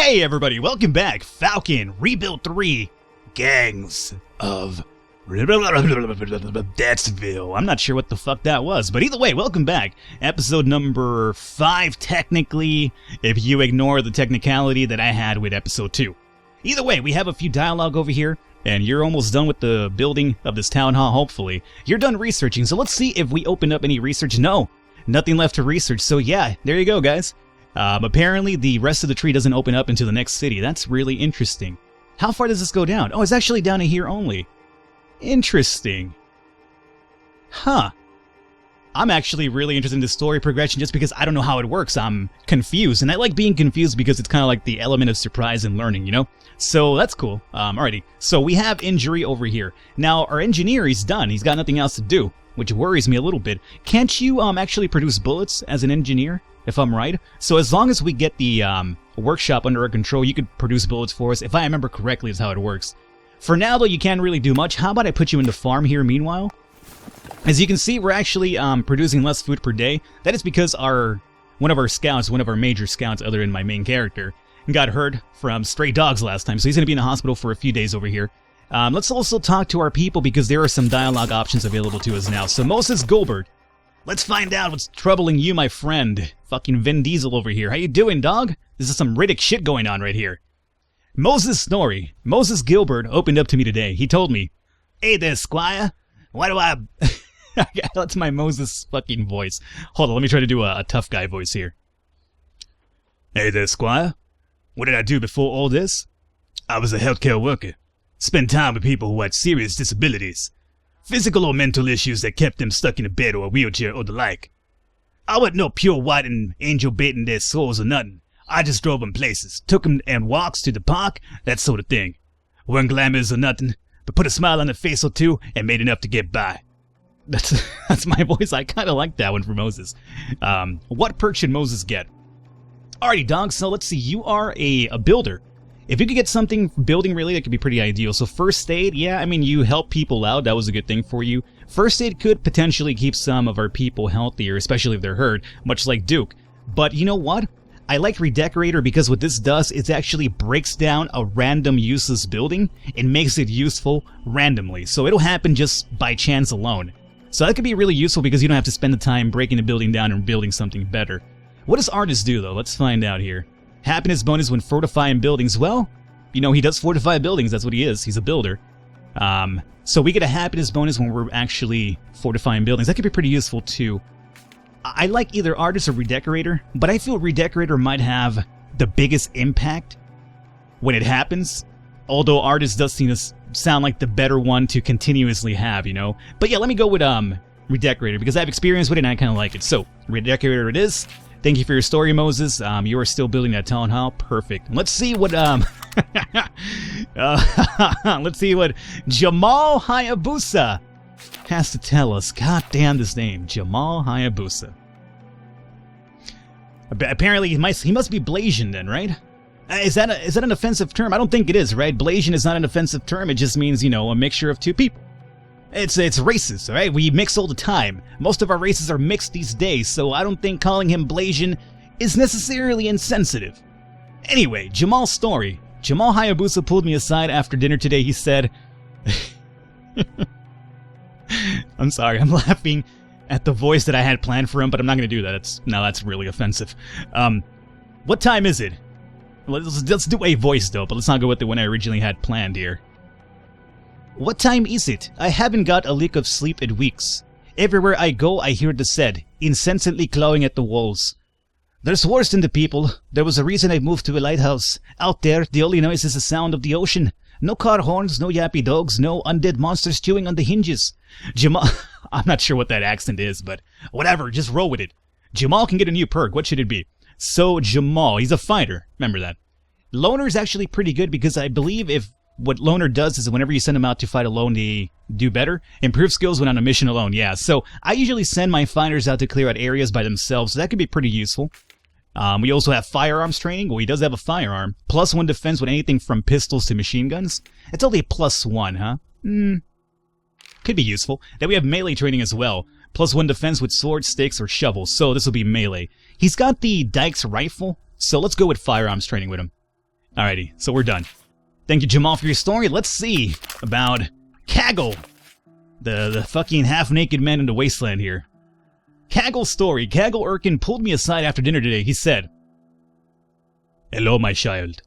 Hey everybody, welcome back. Falcon, Rebuild 3, Gangs of Deadsville. I'm not sure what the fuck that was, but either way, welcome back. Episode number 5, technically, if you ignore the technicality that I had with episode 2. Either way, we have a few dialogue over here, and you're almost done with the building of this town hall, hopefully. You're done researching, so let's see if we open up any research. No, nothing left to research, so yeah, there you go, guys. Apparently, the rest of the tree doesn't open up into the next city. That's really interesting. How far does this go down? Oh, it's actually down to here only. Interesting. Huh. I'm actually really interested in the story progression just because I don't know how it works. I'm confused, and I like being confused because it's kind of like the element of surprise and learning, you know? So that's cool. Alrighty. So we have injury over here. Now, our engineer, he's done. He's got nothing else to do, which worries me a little bit. Can't you actually produce bullets as an engineer, if I'm right? So as long as we get the workshop under our control, you could produce bullets for us. If I remember correctly, is how it works. For now, though, you can't really do much. How about I put you in the farm here meanwhile? As you can see, we're actually producing less food per day. That is because one of our major scouts, other than my main character, got hurt from stray dogs last time, so he's going to be in the hospital for a few days over here. Let's also talk to our people because there are some dialogue options available to us now. So Moses Goldberg, let's find out what's troubling you, my friend. Fucking Vin Diesel over here. How you doing, dog? This is some Riddick shit going on right here. Moses Snorri, Moses Gilbert opened up to me today. He told me, "Hey there, Squire. Why do I..." That's my Moses fucking voice. Hold on, let me try to do a tough guy voice here. "Hey there, Squire. What did I do before all this? I was a healthcare worker. Spent time with people who had serious disabilities. Physical or mental issues that kept them stuck in a bed or a wheelchair or the like. I wasn't no pure white and angel baiting their souls or nothing. I just drove them places, took them and walks to the park, that sort of thing. Weren't glamorous or nothing, but put a smile on their face or two and made enough to get by." That's my voice. I kind of like that one for Moses. What perk should Moses get? Alrighty, dog, so let's see. You are a builder. If you could get something building related, it could be pretty ideal. So first aid, yeah, I mean, you help people out. That was a good thing for you. First aid could potentially keep some of our people healthier, especially if they're hurt, much like Duke. But you know what? I like Redecorator because what this does is actually breaks down a random useless building and makes it useful randomly. So it'll happen just by chance alone. So that could be really useful because you don't have to spend the time breaking the building down and building something better. What does Artist do, though? Let's find out here. Happiness bonus when fortifying buildings. Well, you know, he does fortify buildings. That's what he is. He's a builder. So we get a happiness bonus when we're actually fortifying buildings. That could be pretty useful, too. I like either Artist or Redecorator, but I feel Redecorator might have the biggest impact when it happens. Although Artist does seem to sound like the better one to continuously have, you know? But yeah, let me go with Redecorator because I have experience with it and I kind of like it. So, Redecorator it is. Thank you for your story, Moses. You are still building that town hall. Perfect. Let's see what let's see what Jamal Hayabusa has to tell us. God damn this name, Jamal Hayabusa. Apparently, he must be Blasian then, right? Is that an offensive term? I don't think it is, right? Blasian is not an offensive term. It just means, you know, a mixture of two people. It's racist, alright? We mix all the time. Most of our races are mixed these days, so I don't think calling him Blasian is necessarily insensitive. Anyway, Jamal's story. Jamal Hayabusa pulled me aside after dinner today. He said... I'm sorry, I'm laughing at the voice that I had planned for him, but I'm not going to do that. That's really offensive. What time is it? Let's do a voice, though, but let's not go with the one I originally had planned here. What time is it? I haven't got a lick of sleep in weeks. Everywhere I go, I hear the said, incessantly clawing at the walls. There's worse than the people. There was a reason I moved to a lighthouse. Out there, the only noise is the sound of the ocean. No car horns, no yappy dogs, no undead monsters chewing on the hinges. Jamal... I'm not sure what that accent is, but whatever, just roll with it. Jamal can get a new perk. What should it be? So, Jamal, he's a fighter. Remember that. Loner is actually pretty good because I believe if what Loner does is whenever you send them out to fight alone, they do better. Improve skills when on a mission alone, yeah. So I usually send my fighters out to clear out areas by themselves, so that could be pretty useful. We also have Firearms Training. Well, he does have a firearm. +1 defense with anything from pistols to machine guns. It's only a +1, huh? Could be useful. Then we have Melee Training as well. +1 defense with swords, sticks, or shovels, so this will be melee. He's got the Dyke's rifle, so let's go with Firearms Training with him. Alrighty, so we're done. Thank you, Jamal, for your story. Let's see about Kaggle, the fucking half-naked man in the wasteland here. Kaggle's story. Kaggle Erkin pulled me aside after dinner today. He said, "Hello, my child.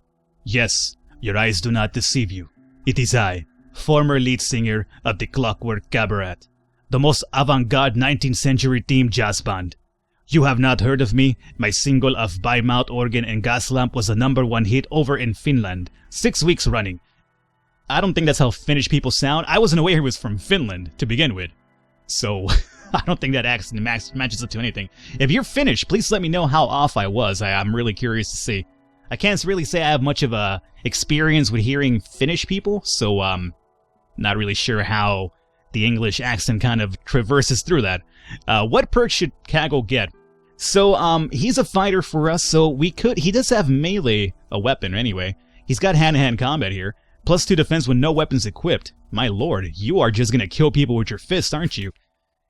Yes, your eyes do not deceive you. It is I, former lead singer of the Clockwork Cabaret, the most avant-garde 19th century themed jazz band. You have not heard of me? My single of By Mouth Organ and Gas Lamp was a #1 hit over in Finland, 6 weeks running." I don't think that's how Finnish people sound. I wasn't aware he was from Finland to begin with. So, I don't think that accent matches up to anything. If you're Finnish, please let me know how off I was. I'm really curious to see. I can't really say I have much of a experience with hearing Finnish people, so not really sure how the English accent kind of traverses through that. What perks should Kaggle get? So, he's a fighter for us, so he does have melee, a weapon anyway. He's got hand-to-hand combat here. +2 defense with no weapons equipped. My lord, you are just gonna kill people with your fists, aren't you?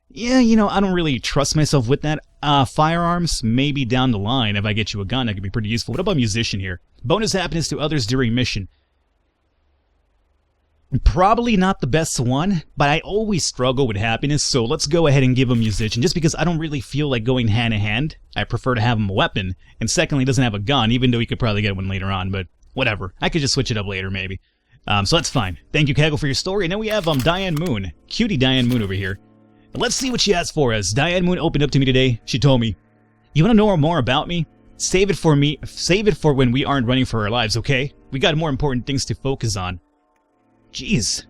Yeah, I don't really trust myself with that. Firearms, maybe down the line, if I get you a gun, that could be pretty useful. What about musician here? Bonus happiness to others during mission. Probably not the best one, but I always struggle with happiness, so let's go ahead and give him musician, just because I don't really feel like going hand-to-hand. I prefer to have him a weapon, and secondly, he doesn't have a gun, even though he could probably get one later on, but whatever. I could just switch it up later, maybe. So that's fine. Thank you, Kaggle, for your story. And then we have Diane Moon. Cutie Diane Moon over here. Let's see what she has for us. Diane Moon opened up to me today. She told me, "You want to know more about me? Save it for me. Save it for when we aren't running for our lives, okay? We got more important things to focus on." Jeez.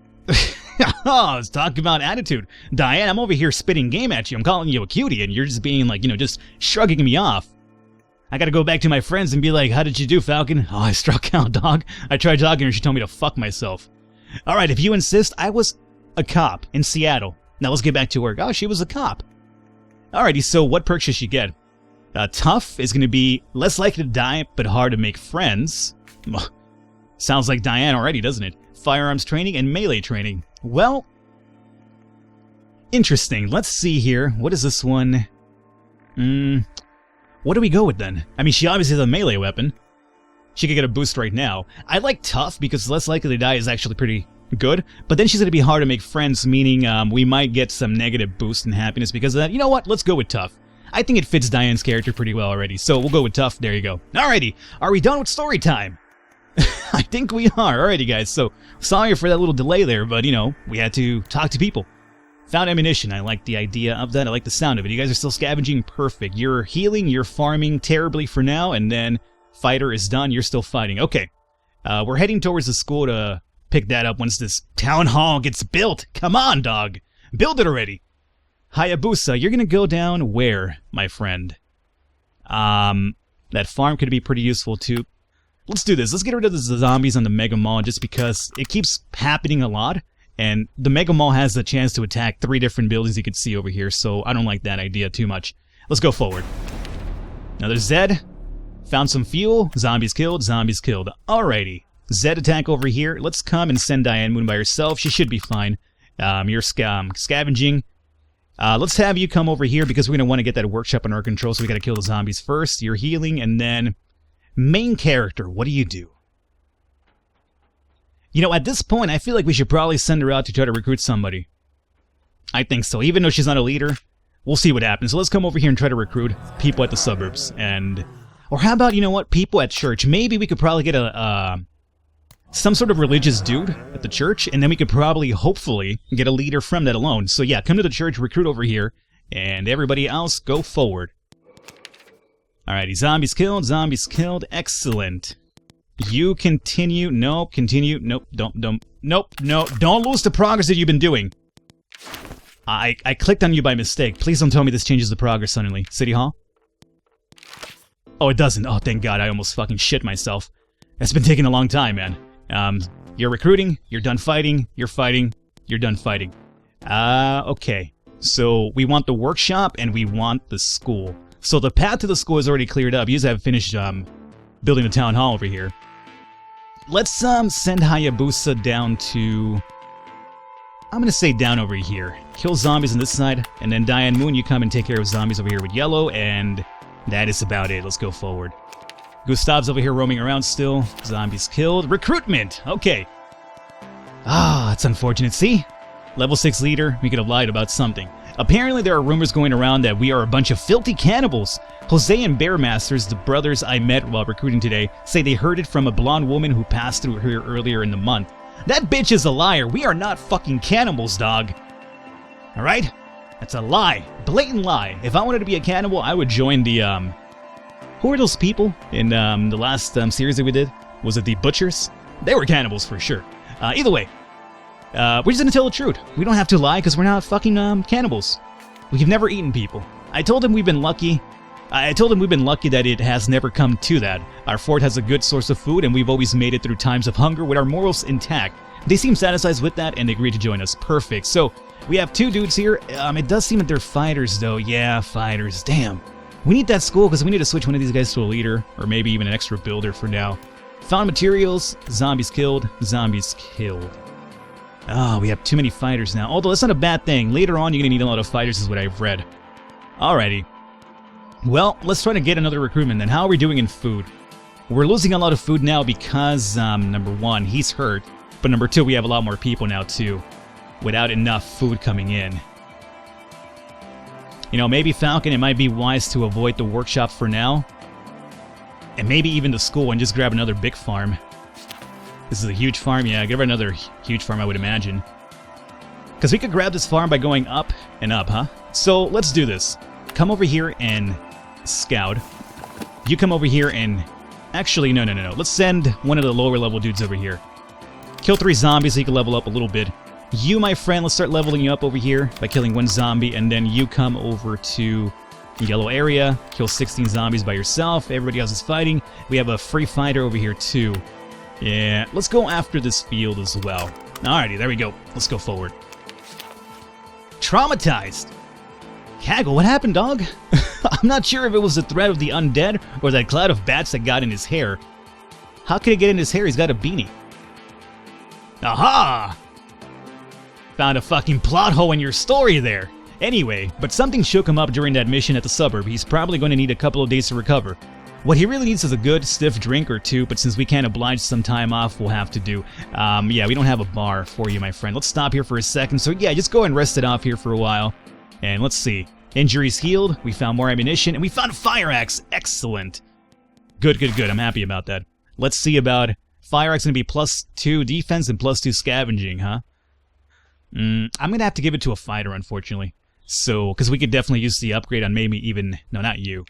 Let's talk about attitude. Diane, I'm over here spitting game at you. I'm calling you a cutie, and you're just being like, just shrugging me off. I gotta go back to my friends and be like, "How did you do, Falcon?" "Oh, I struck out, dog. I tried talking to her. She told me to fuck myself." Alright, if you insist, I was a cop in Seattle. Now let's get back to work. Oh, she was a cop. Alrighty, so what perks should she get? Tough is going to be less likely to die, but hard to make friends. Sounds like Diane already, doesn't it? Firearms training and melee training. Well, interesting. Let's see here. What is this one? What do we go with then? I mean, she obviously has a melee weapon. She could get a boost right now. I like tough because less likely to die is actually pretty good, but then she's going to be hard to make friends, meaning we might get some negative boost in happiness because of that. You know what? Let's go with tough. I think it fits Diane's character pretty well already, so we'll go with tough. There you go. Alrighty, are we done with story time? I think we are. Alrighty, guys, so sorry for that little delay there, but, we had to talk to people. Found ammunition. I like the idea of that. I like the sound of it. You guys are still scavenging. Perfect. You're healing. You're farming terribly for now, and then fighter is done. You're still fighting. Okay. We're heading towards the school to pick that up once this town hall gets built. Come on, dog. Build it already. Hayabusa, you're going to go down where, my friend? That farm could be pretty useful, too. Let's do this. Let's get rid of the zombies on the Mega Mall just because it keeps happening a lot. And the Mega Mall has the chance to attack 3 different buildings you can see over here, so I don't like that idea too much. Let's go forward. Another Zed. Found some fuel. Zombies killed. Zombies killed. Alrighty. Zed attack over here. Let's come and send Diane Moon by herself. She should be fine. You're scavenging. Let's have you come over here because we're going to want to get that workshop under control, so we got to kill the zombies first. You're healing, and then main character. What do you do? At this point, I feel like we should probably send her out to try to recruit somebody. I think so. Even though she's not a leader, we'll see what happens. So let's come over here and try to recruit people at the suburbs. Or how about, people at church? Maybe we could probably get some sort of religious dude at the church, and then we could probably, hopefully, get a leader from that alone. So yeah, come to the church, recruit over here, and everybody else, go forward. Alrighty, zombies killed, excellent. You continue, nope, continue, nope, don't lose the progress that you've been doing. I clicked on you by mistake. Please don't tell me this changes the progress suddenly. City Hall? Oh, it doesn't. Oh, thank God, I almost fucking shit myself. It's been taking a long time, man. You're recruiting, you're done fighting, you're fighting, you're done fighting. Okay. So, we want the workshop, and we want the school. So, the path to the school is already cleared up. You just have finished, building the town hall over here. Let's, send Hayabusa down to... I'm gonna say down over here. Kill zombies on this side, and then Diane Moon, you come and take care of zombies over here with yellow, and that is about it. Let's go forward. Gustav's over here roaming around still. Zombies killed. Recruitment! Okay. Ah, that's unfortunate. See? Level 6 leader, we could have lied about something. Apparently there are rumors going around that we are a bunch of filthy cannibals. Jose and Bear Masters, the brothers I met while recruiting today, say they heard it from a blonde woman who passed through here earlier in the month. That bitch is a liar. We are not fucking cannibals, dog. Alright? That's a lie. Blatant lie. If I wanted to be a cannibal, I would join the, who were those people in the last series that we did? Was it the Butchers? They were cannibals for sure. Either way, we're just gonna tell the truth. We don't have to lie because we're not fucking cannibals. We've never eaten people. I told him we've been lucky. I told him we've been lucky that it has never come to that. Our fort has a good source of food and we've always made it through times of hunger with our morals intact. They seem satisfied with that and they agreed to join us. Perfect. So, we have 2 dudes here. It does seem that they're fighters though. Yeah, fighters. Damn. We need that school because we need to switch one of these guys to a leader or maybe even an extra builder for now. Found materials. Zombies killed. Zombies killed. Oh, we have too many fighters now. Although, that's not a bad thing. Later on, you're going to need a lot of fighters is what I've read. Alrighty. Well, let's try to get another recruitment then. How are we doing in food? We're losing a lot of food now because, number 1, he's hurt. But number 2, we have a lot more people now too. Without enough food coming in. You know, maybe Falcon, it might be wise to avoid the workshop for now. And maybe even the school and just grab another big farm. This is a huge farm, yeah, give her another huge farm I would imagine. Because we could grab this farm by going up and up, huh? So, let's do this. Come over here and scout. You come over here and... Actually, no. Let's send one of the lower level dudes over here. Kill 3 zombies so you can level up a little bit. You, my friend, let's start leveling you up over here by killing 1 zombie, and then you come over to the yellow area, kill 16 zombies by yourself. Everybody else is fighting. We have a free fighter over here too. Yeah, let's go after this field as well. Alrighty, there we go. Let's go forward. Traumatized. Kaggle, what happened, dog? I'm not sure if it was the threat of the undead or that cloud of bats that got in his hair. How could it get in his hair? He's got a beanie. Aha! Found a fucking plot hole in your story there. Anyway, but something shook him up during that mission at the suburb. He's probably going to need a couple of days to recover. What he really needs is a good, stiff drink or 2, but since we can't oblige some time off, we'll have to do. Yeah, we don't have a bar for you, my friend. Let's stop here for a second. So yeah, just go and rest it off here for a while. And let's see. Injuries healed, we found more ammunition, and we found a fire axe. Excellent. Good. I'm happy about that. Let's see about... Fire axe going to be +2 defense and +2 scavenging, huh? I'm going to have to give it to a fighter, unfortunately. So, because we could definitely use the upgrade on maybe even... No, not you.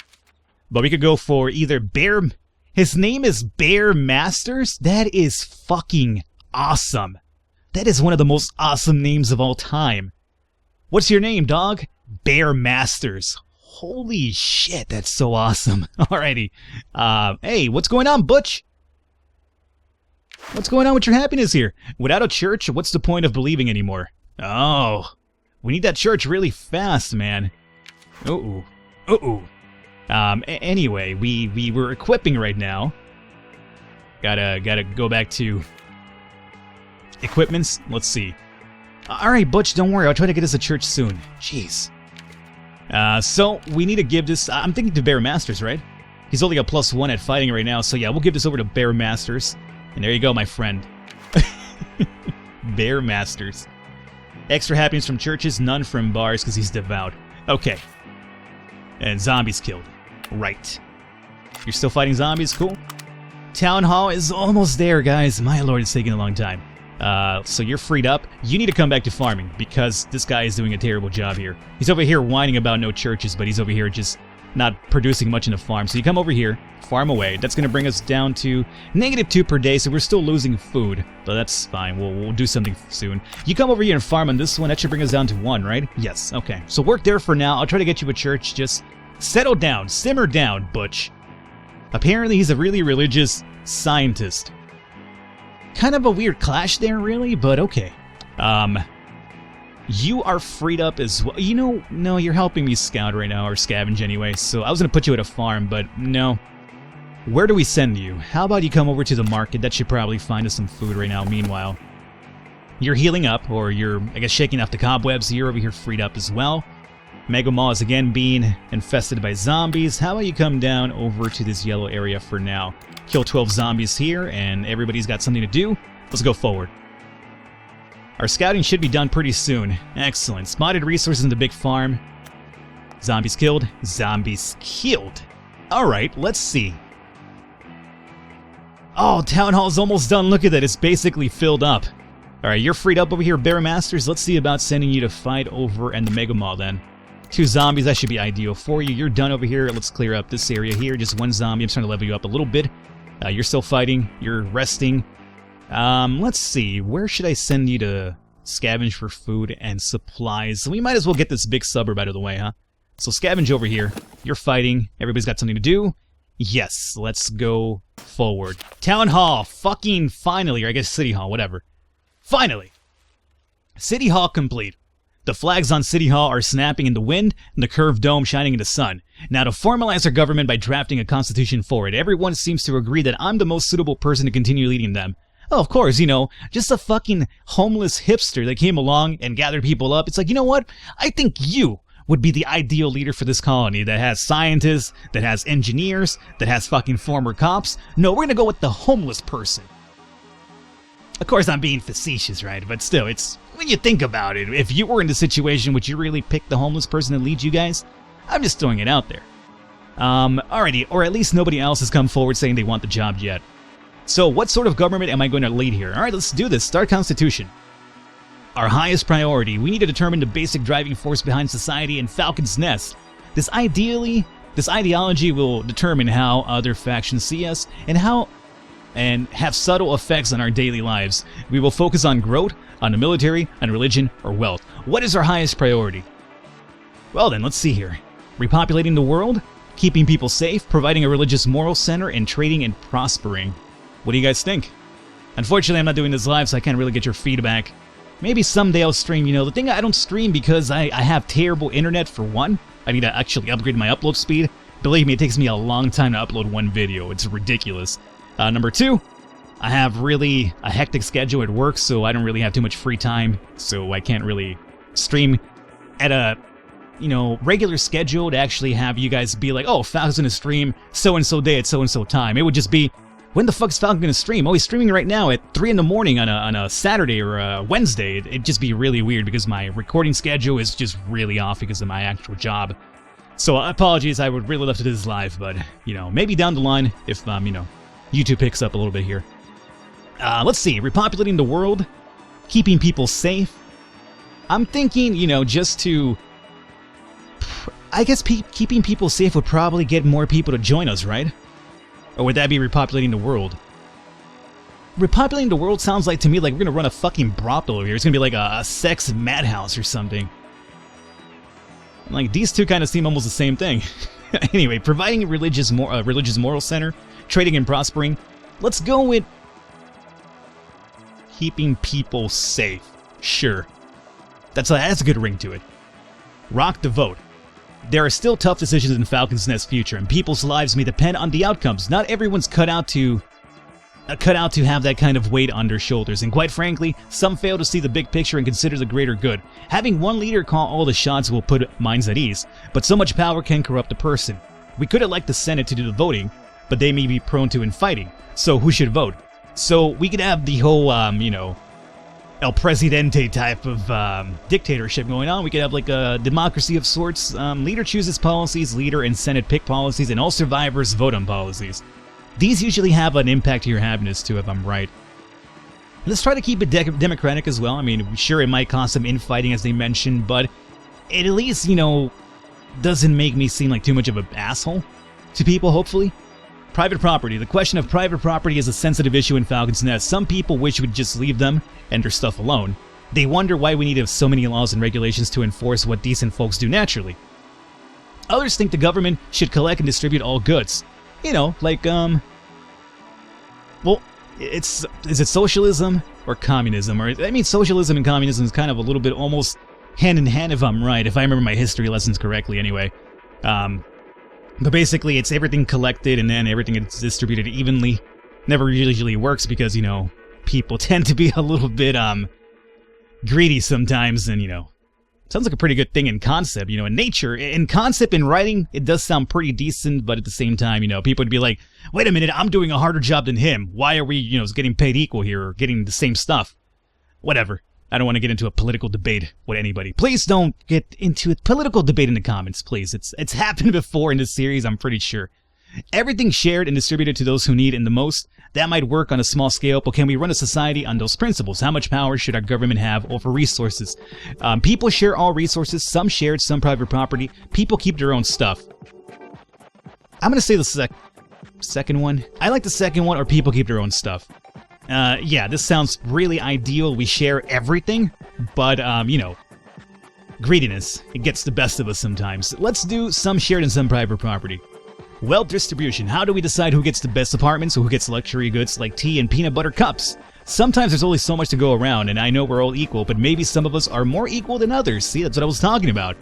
But we could go for either Bear... His name is Bear Masters? That is fucking awesome. That is one of the most awesome names of all time. What's your name, dog? Bear Masters. Holy shit, that's so awesome. Alrighty. Hey, what's going on, Butch? What's going on with your happiness here? Without a church, what's the point of believing anymore? Oh, we need that church really fast, man. Anyway, we were equipping right now. Gotta go back to equipments. Let's see. Alright, Butch, don't worry. I'll try to get us a church soon. Jeez. So, we need to give this... I'm thinking to Bear Masters, right? He's only a +1 at fighting right now, so yeah, we'll give this over to Bear Masters. And there you go, my friend. Bear Masters. Extra happiness from churches, none from bars because he's devout. Okay. And zombies killed. Right. You're still fighting zombies? Cool. Town Hall is almost there, guys. My lord, it's taking a long time. So you're freed up. You need to come back to farming because this guy is doing a terrible job here. He's over here whining about no churches, but he's over here just not producing much in the farm. So you come over here, farm away. That's going to bring us down to -2 per day, so we're still losing food. But that's fine. We'll do something soon. You come over here and farm on this one. That should bring us down to 1, right? Yes. Okay. So work there for now. I'll try to get you a church. Just settle down. Simmer down, Butch. Apparently, he's a really religious scientist. Kind of a weird clash there, really, but okay. You are freed up as well. You know, no, you're helping me scout right now, or scavenge anyway, so I was going to put you at a farm, but no. Where do we send you? How about you come over to the market? That should probably find us some food right now, meanwhile. You're healing up, or you're, I guess, shaking off the cobwebs. You're over here freed up as well. Mega Mall is again being infested by zombies. How about you come down over to this yellow area for now? Kill 12 zombies here, and everybody's got something to do. Let's go forward. Our scouting should be done pretty soon. Excellent. Spotted resources in the big farm. Zombies killed. Zombies killed. Alright, let's see. Oh, Town Hall's almost done. Look at that. It's basically filled up. Alright, you're freed up over here, Bear Masters. Let's see about sending you to fight over in the Mega Mall then. 2 zombies, that should be ideal for you. You're done over here. Let's clear up this area here. Just 1 zombie. I'm trying to level you up a little bit. You're still fighting. You're resting. Let's see. Where should I send you to scavenge for food and supplies? We might as well get this big suburb out of the way, huh? So scavenge over here. You're fighting. Everybody's got something to do. Yes, let's go forward. Town Hall, fucking finally, or I guess City Hall, whatever. Finally! City Hall complete. The flags on City Hall are snapping in the wind, and the curved dome shining in the sun. Now, to formalize our government by drafting a constitution for it, everyone seems to agree that I'm the most suitable person to continue leading them. Oh, of course, you know, just a fucking homeless hipster that came along and gathered people up. It's like, you know what? I think you would be the ideal leader for this colony that has scientists, that has engineers, that has fucking former cops. No, we're gonna go with the homeless person. Of course, I'm being facetious, right? But still, it's, when you think about it, if you were in the situation, would you really pick the homeless person to lead you guys? I'm just throwing it out there. Alrighty, or at least nobody else has come forward saying they want the job yet. So, what sort of government am I going to lead here? Alright, let's do this. Start Constitution. Our highest priority, we need to determine the basic driving force behind society in Falcon's Nest. This ideology will determine how other factions see us and have subtle effects on our daily lives. We will focus on growth, on the military, on religion, or wealth. What is our highest priority? Well then, let's see here. Repopulating the world, keeping people safe, providing a religious moral center, and trading and prospering. What do you guys think? Unfortunately, I'm not doing this live, so I can't really get your feedback. Maybe someday I'll stream, you know. The thing, I don't stream because I have terrible internet, for one. I need to actually upgrade my upload speed. Believe me, it takes me a long time to upload one video. It's ridiculous. Number 2, I have really a hectic schedule at work, so I don't really have too much free time. So I can't really stream at a, you know, regular schedule to actually have you guys be like, oh, Falcon's gonna stream so-and-so day at so-and-so time. It would just be, when the fuck is Falcon gonna stream? Oh, he's streaming right now at 3 in the morning on a Saturday or a Wednesday. It'd just be really weird because my recording schedule is just really off because of my actual job. So apologies, I would really love to do this live, but, you know, maybe down the line if, you know, YouTube picks up a little bit here. Let's see, repopulating the world, keeping people safe. I'm thinking, you know, just to, I guess keeping people safe would probably get more people to join us, right? Or would that be repopulating the world? Repopulating the world sounds like to me like we're gonna run a fucking brothel over here. It's gonna be like a sex madhouse or something. Like, these two kind of seem almost the same thing. Anyway, providing a religious moral center, trading and prospering. Let's go with keeping people safe. Sure. That's a good ring to it. Rock the vote. There are still tough decisions in Falcon's Nest future, and people's lives may depend on the outcomes. Not everyone's cut out to have that kind of weight on their shoulders, and quite frankly, some fail to see the big picture and consider the greater good. Having one leader call all the shots will put minds at ease, but so much power can corrupt a person. We could elect the Senate to do the voting, but they may be prone to infighting, so who should vote? So we could have the whole, you know, El Presidente type of dictatorship going on. We could have like a democracy of sorts. Leader chooses policies, leader and Senate pick policies, and all survivors vote on policies. These usually have an impact to your happiness too, if I'm right. Let's try to keep it democratic as well. I mean, sure, it might cause some infighting as they mentioned, but it at least, you know, doesn't make me seem like too much of an asshole to people, hopefully. Private property. The question of private property is a sensitive issue in Falcon's Nest. Some people wish we'd just leave them and their stuff alone. They wonder why we need so many laws and regulations to enforce what decent folks do naturally. Others think the government should collect and distribute all goods. You know, like, well, is it socialism or communism? Or, I mean, socialism and communism is kind of a little bit almost hand in hand, if I'm right, if I remember my history lessons correctly anyway. But basically, it's everything collected and then everything is distributed evenly. Never usually works because, you know, people tend to be a little bit, greedy sometimes and, you know, Sounds like a pretty good thing in concept, you know, in nature. In concept, in writing, it does sound pretty decent, but at the same time, you know, people would be like, wait a minute, I'm doing a harder job than him. Why are we, you know, getting paid equal here or getting the same stuff? Whatever. I don't want to get into a political debate with anybody. Please don't get into a political debate in the comments, please. It's happened before in this series, I'm pretty sure. Everything shared and distributed to those who need it the most. That might work on a small scale, but can we run a society on those principles? How much power should our government have over resources? People share all resources, some shared, some private property. People keep their own stuff. I'm going to say the second one. I like the second one, or people keep their own stuff. Yeah, this sounds really ideal. We share everything, but, you know, greediness, it gets the best of us sometimes. Let's do some shared and some private property. Wealth distribution. How do we decide who gets the best apartments or who gets luxury goods like tea and peanut butter cups? Sometimes there's only so much to go around, and I know we're all equal, but maybe some of us are more equal than others. See, that's what I was talking about.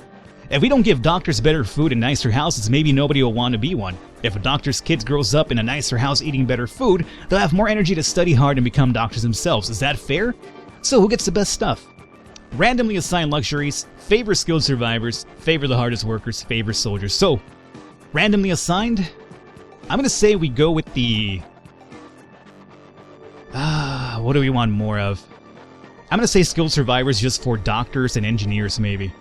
If we don't give doctors better food and nicer houses, maybe nobody will want to be one. If a doctor's kid grows up in a nicer house eating better food, they'll have more energy to study hard and become doctors themselves. Is that fair? So who gets the best stuff? Randomly assign luxuries, favor skilled survivors, favor the hardest workers, favor soldiers. So, randomly assigned? I'm going to say we go with the... what do we want more of? I'm going to say skilled survivors just for doctors and engineers, maybe.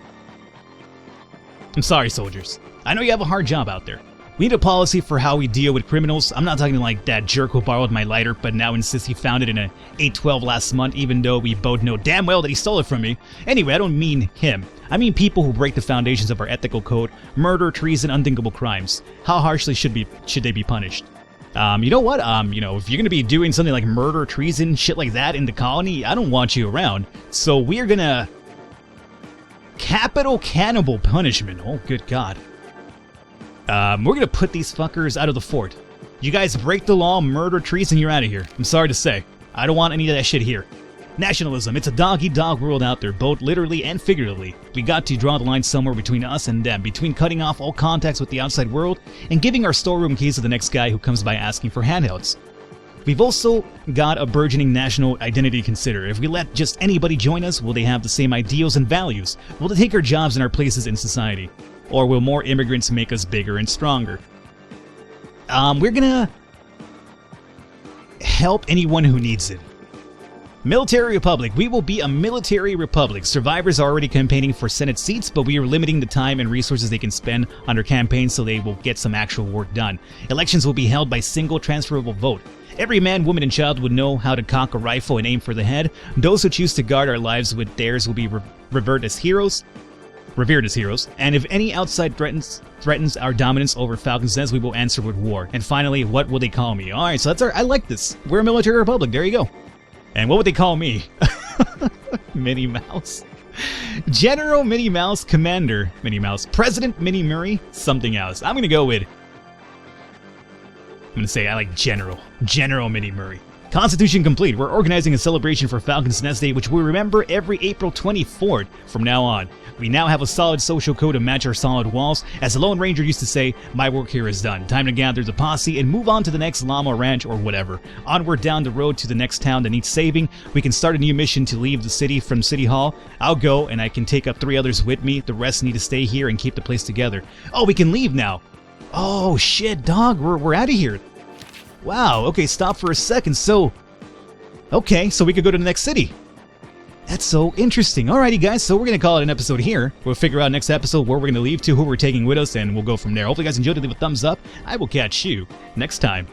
I'm sorry, soldiers. I know you have a hard job out there. We need a policy for how we deal with criminals. I'm not talking like that jerk who borrowed my lighter but now insists he found it in a 812 last month even though we both know damn well that he stole it from me. Anyway, I don't mean him. I mean people who break the foundations of our ethical code, murder, treason, unthinkable crimes. How harshly should they be punished? You know what? You know, if you're gonna be doing something like murder, treason, shit like that in the colony, I don't want you around. So we're gonna... Capital cannibal punishment. Oh, good God. We're gonna put these fuckers out of the fort. You guys break the law, murder, treason, you're out of here. I'm sorry to say. I don't want any of that shit here. Nationalism. It's a dog-eat-dog world out there, both literally and figuratively. We got to draw the line somewhere between us and them, between cutting off all contacts with the outside world and giving our storeroom keys to the next guy who comes by asking for handhelds. We've also got a burgeoning national identity to consider. If we let just anybody join us, will they have the same ideals and values? Will they take our jobs and our places in society? Or will more immigrants make us bigger and stronger? We're gonna help anyone who needs it. Military Republic. We will be a military republic. Survivors are already campaigning for Senate seats, but we are limiting the time and resources they can spend on their campaigns so they will get some actual work done. Elections will be held by single transferable vote. Every man, woman, and child would know how to cock a rifle and aim for the head. Those who choose to guard our lives with theirs will be revered as heroes, and if any outside threatens our dominance over Falcon's nest, we will answer with war. And finally, what will they call me? Alright, so that's I like this. We're a military republic, there you go. And what would they call me? Minnie Mouse. General Minnie Mouse, Commander Minnie Mouse, President Minnie Murray, something else. I'm gonna go with... I'm gonna say I like General Minnie Murray. Constitution complete. We're organizing a celebration for Falcon's Nest Day, which we remember every April 24th from now on. We now have a solid social code to match our solid walls. As the Lone Ranger used to say, my work here is done. Time to gather the posse and move on to the next llama ranch or whatever. Onward down the road to the next town that needs saving. We can start a new mission to leave the city from City Hall. I'll go and I can take up 3 others with me. The rest need to stay here and keep the place together. Oh, we can leave now. Oh shit, dog, we're out of here. Wow, okay, stop for a second. So we could go to the next city. That's so interesting. Alrighty, guys, so we're going to call it an episode here. We'll figure out next episode where we're going to leave to, who we're taking with us, and we'll go from there. Hopefully you guys enjoyed it. Leave a thumbs up. I will catch you next time.